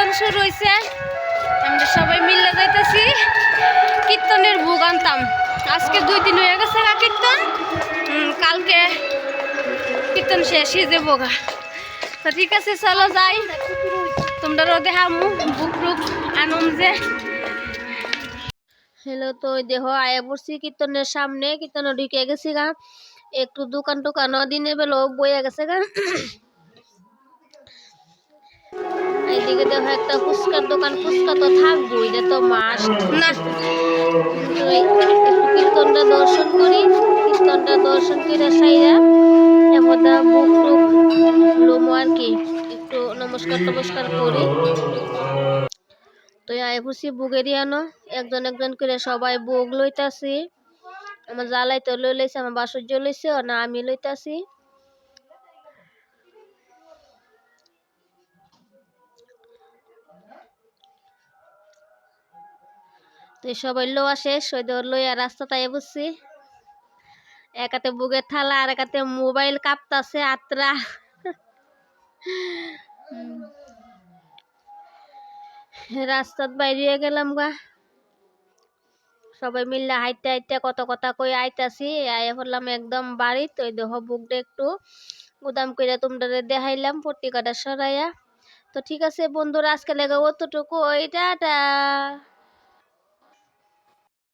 কীর্তন শুরু হয়েছে, আমরা সবাই মিলে যাইতেছি কীর্তনের ভোগ আনতাম। আজকে 2 দিন হয়ে গেছে কীর্তন, কালকে কীর্তন শেষই যে বোগা। তো ঠিক আছে, চলো যাই, তোমরাও দেখামু বুক রুক আনম যে। হ্যালো, তো দেহ আয়া পড়ছি কীর্তনের সামনে, কীর্তনে ঢুকে গেছি গা, একটু দোকান টোকানও দিনের বেলা বইয়া গেছে গা। এইদিকে দেখো একটা ফুচকার দোকান, ফুচকা তো থাকবো, এটা তো মাস্ট না। কিন্তু একটু কীর্তনটা দর্শন করি, কীর্তনটা দর্শন করে সাইরা এবার বুক টুক লোমো আর কি, একটু নমস্কার টমস্কার করি। তো আয় বুঝছি বুগেরই আনো, একজন একজন করে সবাই বুগ লইতাছি। আমার জ্বালাই তো লই লইছে, আমার বাসুর্য লইছে না, আমি লইতাছি। তো সবাই লো আসে, সৈদর লইয়া রাস্তাটায় বুঝছি, এক হাতে বুগের থালা আর এক হাতে মোবাইল কাঁপতাছে আত্রা। রাস্তাত বাইরে গেলাম গা, সবাই মিললে হাইটে হাইটে কত কথা কই আইতাছি, আয়া বললাম একদম বাড়ি। তো দেখো বুকটা একটু গুদাম করে তোমরা দেখাইলাম পট্টিকাটা সরাইয়া। তো ঠিক আছে বন্ধুরা, আজকে লেগে অতটুকু, ওই টাটা।